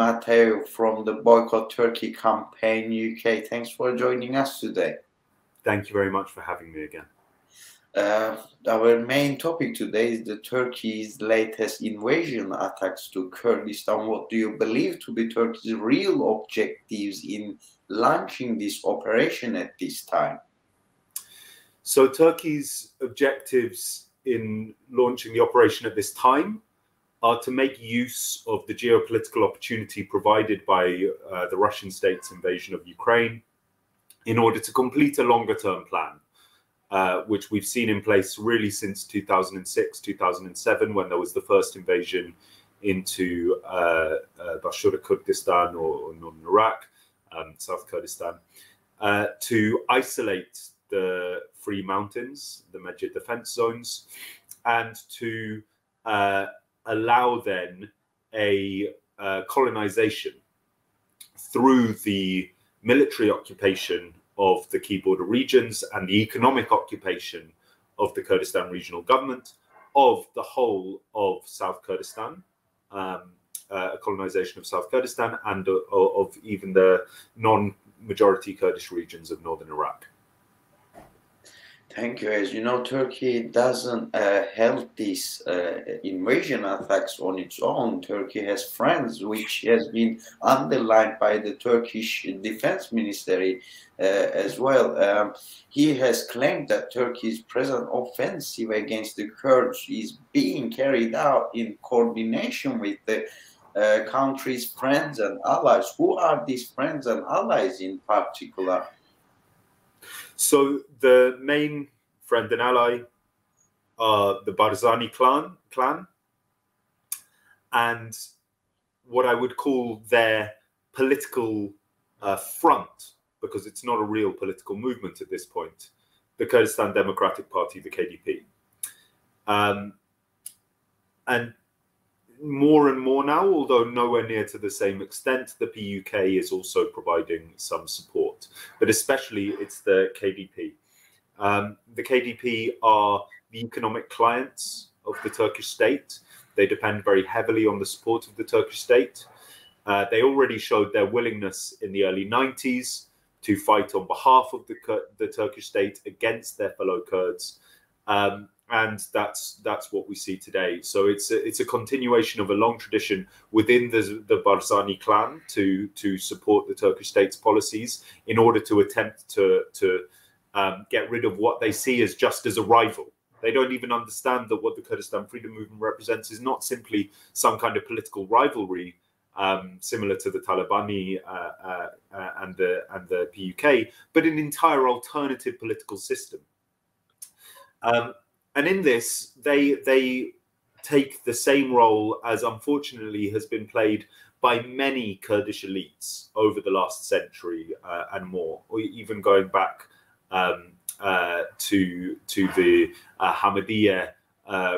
Matheou from the Boycott Turkey Campaign UK. Thanks for joining us today. Thank you very much for having me again. Our main topic today is the Turkey's latest invasion attacks to Kurdistan. What do you believe to be Turkey's real objectives in launching this operation at this time? So Turkey's objectives in launching the operation at this time are to make use of the geopolitical opportunity provided by the Russian state's invasion of Ukraine in order to complete a longer-term plan, which we've seen in place really since 2006, 2007, when there was the first invasion into Iraqi Kurdistan or northern Iraq, South Kurdistan, to isolate the Free Mountains, the Medya defense zones, and to allow then a colonization through the military occupation of the key border regions and the economic occupation of the Kurdistan regional government of the whole of South Kurdistan, a colonization of South Kurdistan and of even the non-majority Kurdish regions of northern Iraq. Thank you. As you know, Turkey doesn't help these invasion attacks on its own. Turkey has friends, which has been underlined by the Turkish Defense Ministry as well. He has claimed that Turkey's present offensive against the Kurds is being carried out in coordination with the country's friends and allies. Who are these friends and allies in particular? So the main friend and ally are the Barzani clan and what I would call their political front, because it's not a real political movement at this point, the Kurdistan Democratic Party, the KDP. And more and more now, although nowhere near to the same extent, the PUK is also providing some support, but especially it's the KDP. The KDP are the economic clients of the Turkish state. They depend very heavily on the support of the Turkish state. They already showed their willingness in the early 90s to fight on behalf of the Turkish state against their fellow Kurds. And that's what we see today. So it's a continuation of a long tradition within the Barzani clan to support the Turkish state's policies in order to attempt to get rid of what they see as just as a rival. They don't even understand that what the Kurdistan Freedom Movement represents is not simply some kind of political rivalry similar to the Talabani and the PUK, but an entire alternative political system. And in this, they take the same role as unfortunately has been played by many Kurdish elites over the last century and more, or even going back to the Hamidiyya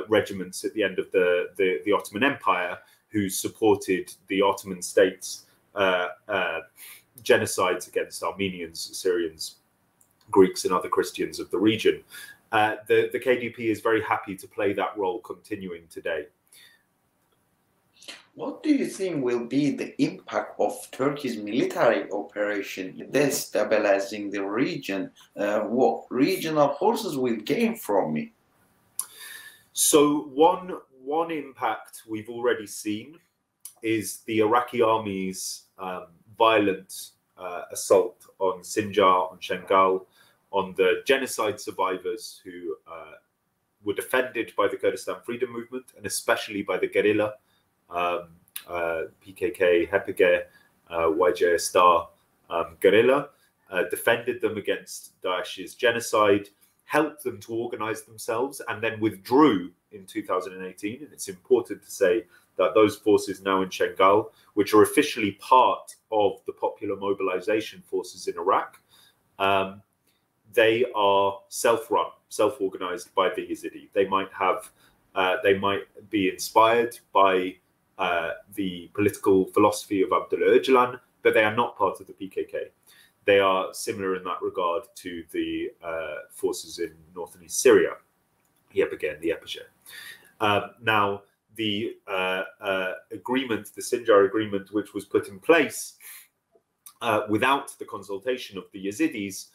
regiments at the end of the Ottoman Empire, who supported the Ottoman state's genocides against Armenians, Syrians, Greeks, and other Christians of the region. The KDP is very happy to play that role continuing today. What do you think will be the impact of Turkey's military operation destabilizing the region? What regional forces will gain from it? So one impact we've already seen is the Iraqi army's violent assault on Sinjar, on Shengal, on the genocide survivors who were defended by the Kurdistan Freedom Movement and especially by the guerrilla, PKK, HPG, YJSR guerrilla, defended them against Daesh's genocide, helped them to organize themselves, and then withdrew in 2018. And it's important to say that those forces now in Shengal, which are officially part of the Popular Mobilization Forces in Iraq, they are self-run, self-organized by the Yazidi. They might be inspired by the political philosophy of Abdullah Öcalan, but they are not part of the PKK. They are similar in that regard to the forces in north and east Syria, yet again, the Hypocrisy. Now, the agreement, the Sinjar agreement, which was put in place without the consultation of the Yazidis,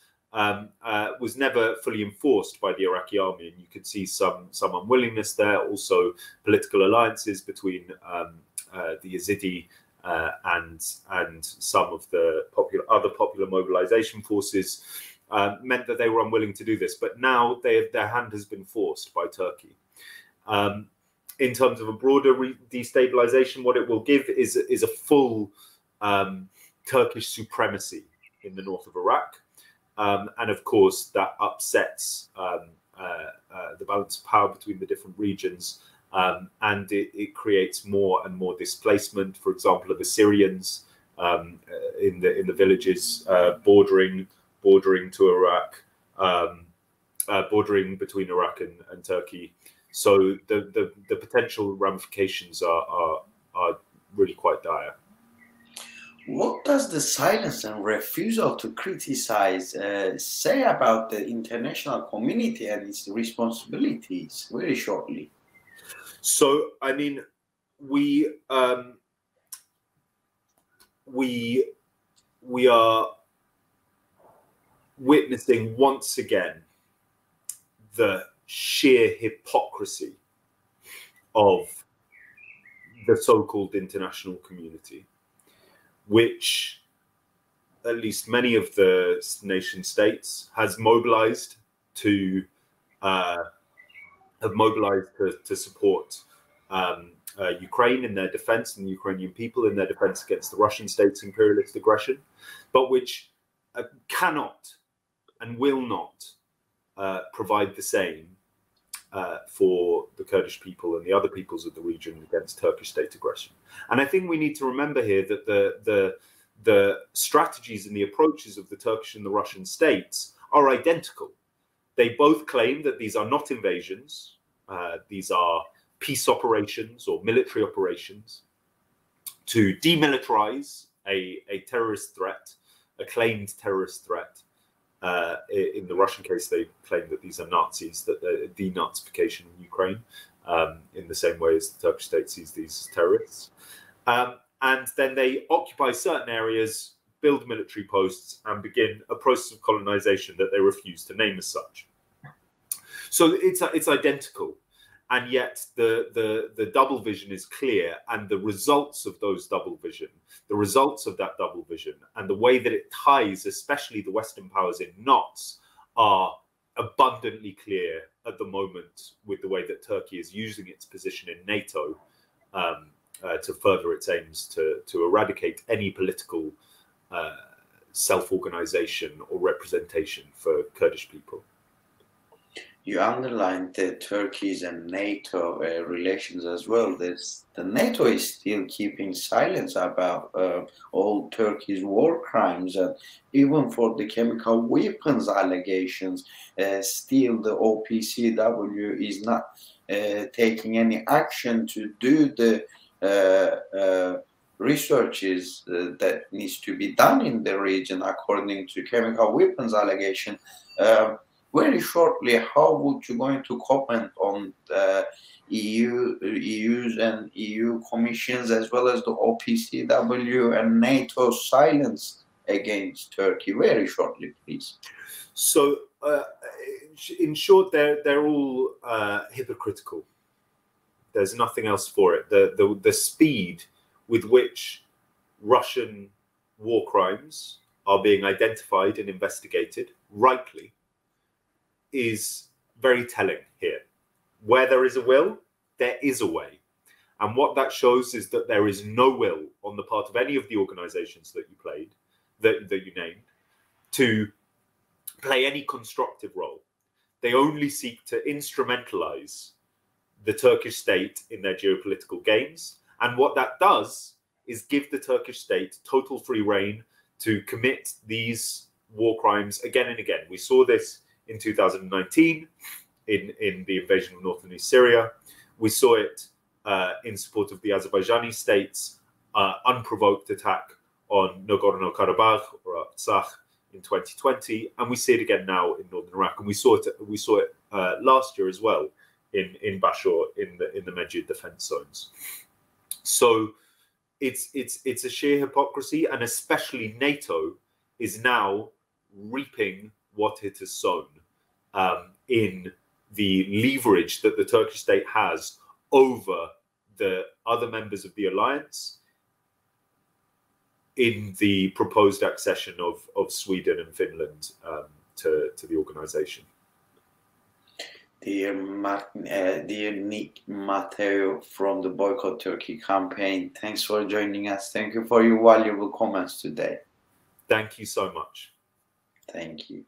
was never fully enforced by the Iraqi army, and you could see some unwillingness there. Also, political alliances between the Yazidi and some of the other popular mobilization forces meant that they were unwilling to do this. But now their hand has been forced by Turkey. In terms of a broader destabilization, what it will give is a full Turkish supremacy in the north of Iraq. And of course, that upsets the balance of power between the different regions, and it creates more and more displacement. For example, of Assyrians in the villages bordering to Iraq, bordering between Iraq and Turkey. So the potential ramifications are really quite dire. What does the silence and refusal to criticize say about the international community and its responsibilities? Very shortly. So, I mean, we are witnessing once again the sheer hypocrisy of the so-called international community, which at least many of the nation states has mobilized to support Ukraine in their defense and the Ukrainian people in their defense against the Russian state's imperialist aggression, but which cannot and will not provide the same for the Kurdish people and the other peoples of the region against Turkish state aggression. And I think we need to remember here that the strategies and the approaches of the Turkish and the Russian states are identical. They both claim that these are not invasions, these are peace operations or military operations to demilitarize a terrorist threat, a claimed terrorist threat. In the Russian case, they claim that these are Nazis, that the denazification of Ukraine, in the same way as the Turkish state sees these as terrorists. And then they occupy certain areas, build military posts, and begin a process of colonization that they refuse to name as such. So it's identical, and yet the double vision is clear, and the results of those double vision, the results of that double vision, and the way that it ties, especially the Western powers, in knots, are abundantly clear at the moment with the way that Turkey is using its position in NATO to further its aims to eradicate any political self-organization or representation for Kurdish people. You underlined the Turkey's and NATO relations as well. The NATO is still keeping silence about all Turkey's war crimes, and even for the chemical weapons allegations, still the OPCW is not taking any action to do the researches that needs to be done in the region according to chemical weapons allegation. Very shortly, how would you going to comment on the EU's and EU commissions, as well as the OPCW and NATO silence against Turkey? Very shortly, please. So, in short, they're all hypocritical. There's nothing else for it. The speed with which Russian war crimes are being identified and investigated, rightly, is very telling here. Where there is a will, there is a way. And what that shows is that there is no will on the part of any of the organizations that you named to play any constructive role. They only seek to instrumentalize the Turkish state in their geopolitical games. And what that does is give the Turkish state total free rein to commit these war crimes again and again. We saw this in 2019 in the invasion of northern East Syria. We saw it in support of the Azerbaijani state's unprovoked attack on Nagorno-Karabakh or Artsakh in 2020, and we see it again now in northern Iraq. And we saw it last year as well in Bashur in the Medya defense zones. So it's a sheer hypocrisy, and especially NATO is now reaping what it has sown in the leverage that the Turkish state has over the other members of the alliance in the proposed accession of Sweden and Finland to the organization. Dear Nik Matheou from the Boycott Turkey Campaign, thanks for joining us. Thank you for your valuable comments today. Thank you so much. Thank you.